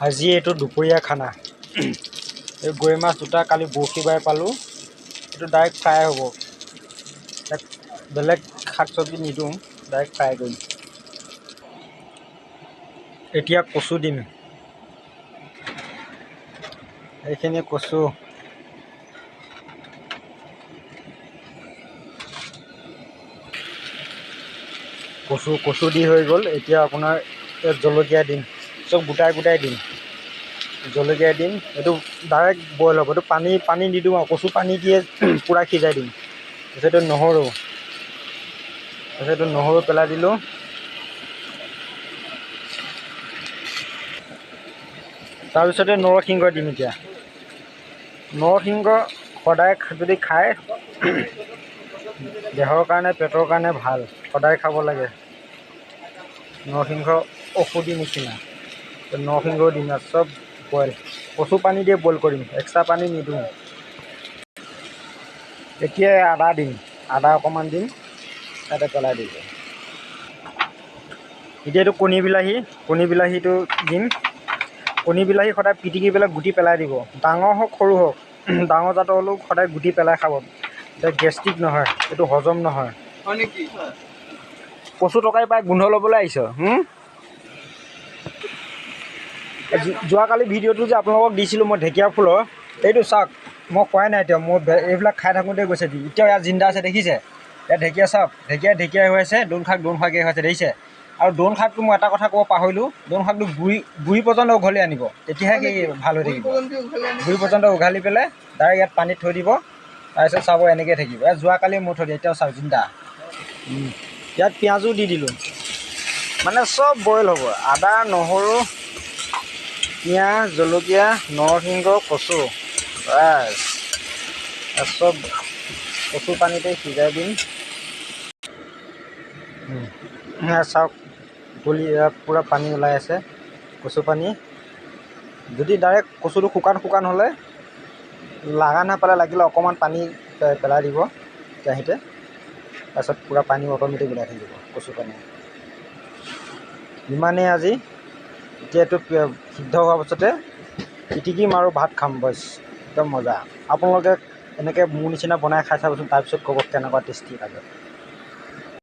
আজি এইটো দুপৰীয়া খানা। এই গৰৈ মাছ দুটা কালি বৰশী বাই পালোঁ। এইটো ডাইৰেক্ট ফ্ৰাই হ'ব। বেলেগ শাক চব্জি নিদিওঁ, ডাইৰেক্ট ফ্ৰাই কৰিম। এতিয়া কচু দিম। এইখিনি কচু। কচু দি হৈ গ'ল। এতিয়া আপোনাৰ জলকীয়া দিম, চব গোটাই দিম। জলকীয়া দিম, এইটো ডাইৰেক্ট বইল হ'ব। এইটো পানী নিদিওঁ আৰু কচু পানী দিয়ে পূৰা সিজাই দিম। তাৰপিছত এইটো নহৰু পেলাই দিলোঁ। তাৰপিছতে নৰসিংহ দিম এতিয়া। নৰসিংহ সদায় যদি খায় দেহৰ কাৰণে, পেটৰ কাৰণে ভাল, সদায় খাব লাগে। নৰসিংহ ঔষধি নিচিনা। নৰসিংহ দিম আৰু চব বইল। কচু পানী দিয়ে বইল কৰিম, এক্সট্ৰা পানী নিদিওঁ। এতিয়া আদা দিম, আদা অকণমান দিম, তাতে পেলাই দিম। এতিয়া এইটো কণী বিলাহীটো দিম। কণী বিলাহী সদায় পিটিকি পেলাই গুটি পেলাই দিব। ডাঙৰ হওক সৰু হওক, ডাঙৰ জাতৰ হ'লেও সদায় গুটি পেলাই খাব। এতিয়া গেষ্ট্ৰিক নহয়, এইটো হজম নহয়। কচু তৰকাৰী পাই গোন্ধ ল'বলৈ আহিছ? যোৱাকালি ভিডিঅ'টো যে আপোনালোকক দিছিলোঁ মই ঢেকীয়া ফুলৰ, এইটো চাওক, মই কোৱাই নাই এতিয়া, মই এইবিলাক খাই থাকোঁতে গৈছে। এতিয়াও ইয়াত জিন্দা আছে, দেখিছে? ইয়াত ঢেকীয়া চাওক, ঢেকীয়া হৈ আছে, দোন শাকেই হৈ আছে, দেখিছে? আৰু দোন শাকটো মই এটা কথা ক'ব পাহৰিলোঁ, দোন শাকটো গুৰি পৰ্যন্ত উঘলি আনিব, তেতিয়াহে সি ভাল হৈ থাকিব। গুৰি পৰ্যন্ত উঘালি পেলাই ডাইৰেক্ট ইয়াত পানীত থৈ দিব। তাৰপিছত চাব এনেকৈ থাকিব। যোৱাকালি মই থৈ দিয়ে, এতিয়াও চাওক জিন্দা। ইয়াত পিঁয়াজো দি দিলোঁ, মানে চব বইল হ'ব। আদা, নহৰু, পিঁয়াজ, জলকীয়া, নৰসিংহ, কচু, বাছ চব কচু পানীতে সিজাই দিম। চাওক পূৰা পানী ওলাই আছে, কচু পানী। যদি ডাইৰেক্ট কচুটো শুকান হ'লে লাগা নাপালে লাগিলে অকণমান পানী পেলাই দিব কেৰাহীতে। তাৰপিছত পূৰা পানী অট'মেটিক ওলাই থাকিব কচু পানী। ইমানেই আজি। এতিয়া এইটো সিদ্ধ হোৱাৰ পাছতে পিটিকিম আৰু ভাত খাম, বছ একদম মজা। আপোনালোকে এনেকৈ মোৰ নিচিনা বনাই খাই চাবচোন, তাৰপিছত ক'ব কেনেকুৱা টেষ্টি লাগে।